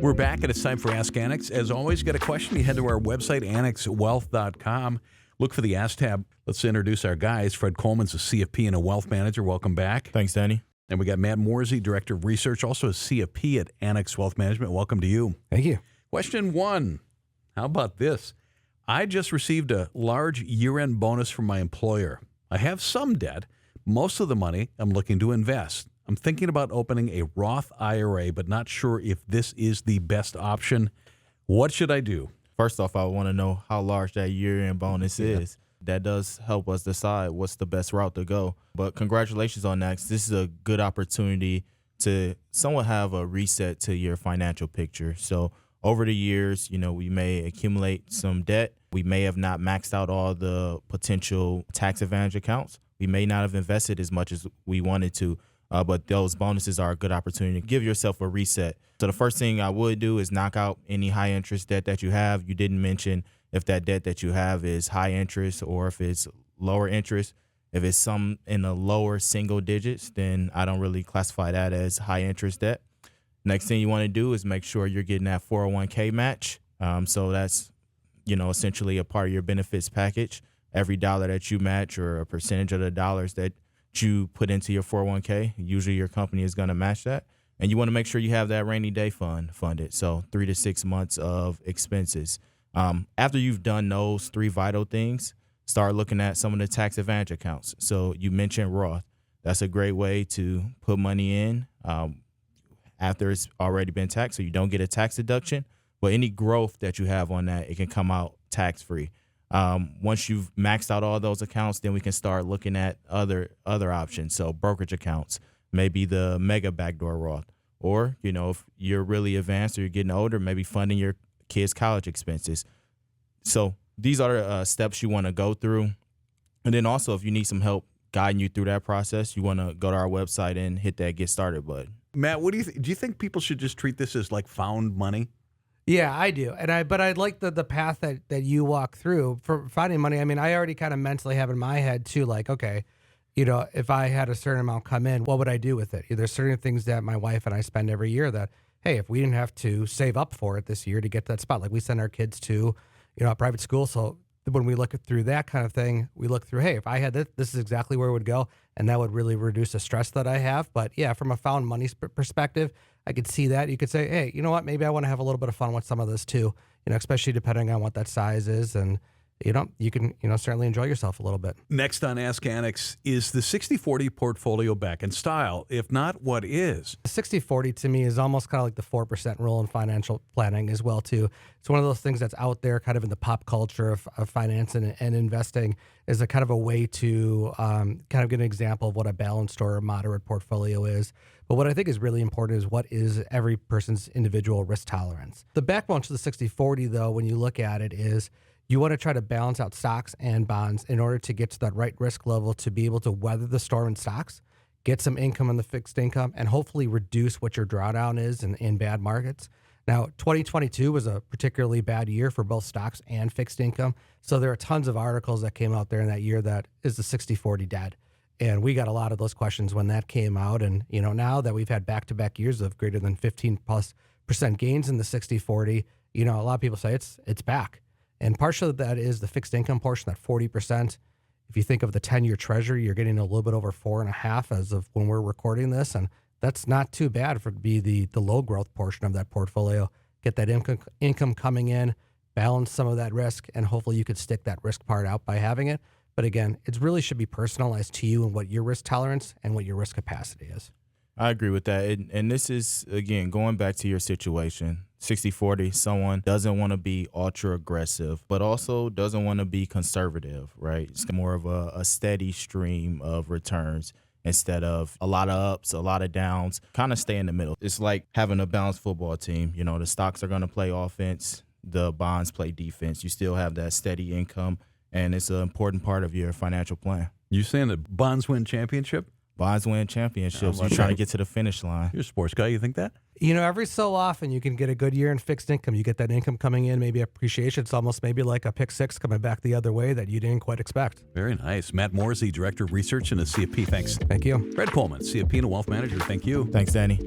We're back and it's time for Ask Annex. As always, got a question, you head to our website, annexwealth.com. Look for the Ask tab. Let's introduce our guys. Fred Coleman's a CFP and a wealth manager. Welcome back. Thanks, Danny. And we got Matt Morzy, Director of Research, also a CFP at Annex Wealth Management. Welcome to you. Thank you. Question 1. How about this? I just received a large year-end bonus from my employer. I have some debt. Most of the money I'm looking to invest. I'm thinking about opening a Roth IRA, but not sure if this is the best option. What should I do? First off, I want to know how large that year-end bonus is. That does help us decide what's the best route to go. But congratulations on that. This is a good opportunity to somewhat have a reset to your financial picture. So over the years, we may accumulate some debt. We may have not maxed out all the potential tax advantage accounts. We may not have invested as much as we wanted to. But those bonuses are a good opportunity to give yourself a reset. So the first thing I would do is knock out any high interest debt that you have. You didn't mention if that debt that you have is high interest or if it's lower interest. If it's some in the lower single digits, then I don't really classify that as high interest debt. Next thing you want to do is make sure you're getting that 401k match. So that's, essentially a part of your benefits package. Every dollar that you match or a percentage of the dollars that you put into your 401k, usually your company is going to match that. And you want to make sure you have that rainy day fund funded. So 3 to 6 months of expenses. After you've done those 3 vital things, start looking at some of the tax advantage accounts. So you mentioned Roth. That's a great way to put money in after it's already been taxed, so you don't get a tax deduction. But any growth that you have on that, it can come out tax-free. Once you've maxed out all those accounts, then we can start looking at other options. So brokerage accounts, maybe the mega backdoor Roth, or, if you're really advanced or you're getting older, maybe funding your kids' college expenses. So these are the steps you want to go through. And then also, if you need some help guiding you through that process, you want to go to our website and hit that Get Started button. Matt, what do you do you think people should just treat this as like found money? Yeah, I do. But I like the path that you walk through for finding money. I mean, I already kind of mentally have in my head too, like, okay, if I had a certain amount come in, what would I do with it? There's certain things that my wife and I spend every year that, hey, if we didn't have to save up for it this year to get that spot, like we send our kids to, a private school. So when we look through that kind of thing, we look through, hey, if I had this is exactly where it would go. And that would really reduce the stress that I have. But yeah, from a found money perspective, I could see that. You could say, hey, you know what? Maybe I want to have a little bit of fun with some of this too, especially depending on what that size is. And, you can, certainly enjoy yourself a little bit. Next on Ask Annex, is the 60-40 portfolio back in style? If not, what is? 60-40 to me is almost kind of like the 4% rule in financial planning as well too. It's one of those things that's out there kind of in the pop culture of finance and investing is a kind of a way to kind of get an example of what a balanced or a moderate portfolio is. But what I think is really important is what is every person's individual risk tolerance. The backbone to the 60-40 though, when you look at it is you want to try to balance out stocks and bonds in order to get to that right risk level to be able to weather the storm in stocks, get some income on the fixed income, and hopefully reduce what your drawdown is in bad markets. Now, 2022 was a particularly bad year for both stocks and fixed income. So there are tons of articles that came out there in that year that is the 60-40 dead. And we got a lot of those questions when that came out. And, now that we've had back-to-back years of greater than 15+% gains in the 60-40, a lot of people say it's back. And partially that is the fixed income portion, that 40%. If you think of the 10-year treasury, you're getting a little bit over 4.5 as of when we're recording this. And that's not too bad for it to be the low growth portion of that portfolio. Get that income coming in, balance some of that risk, and hopefully you could stick that risk part out by having it. But again, it really should be personalized to you and what your risk tolerance and what your risk capacity is. I agree with that. And this is, again, going back to your situation, 60-40, someone doesn't want to be ultra aggressive, but also doesn't want to be conservative, right? It's more of a steady stream of returns instead of a lot of ups, a lot of downs, kind of stay in the middle. It's like having a balanced football team. The stocks are going to play offense, the bonds play defense. You still have that steady income, and it's an important part of your financial plan. You saying that bonds win championship? Bonds win championships. You're trying to get to the finish line. You're a sports guy. You think that? Every so often you can get a good year in fixed income. You get that income coming in, maybe appreciation. It's almost maybe like a pick six coming back the other way that you didn't quite expect. Very nice. Matt Morzy, Director of Research and a CFP. Thanks. Thank you. Fred Coleman, CFP and a Wealth Manager. Thank you. Thanks, Danny.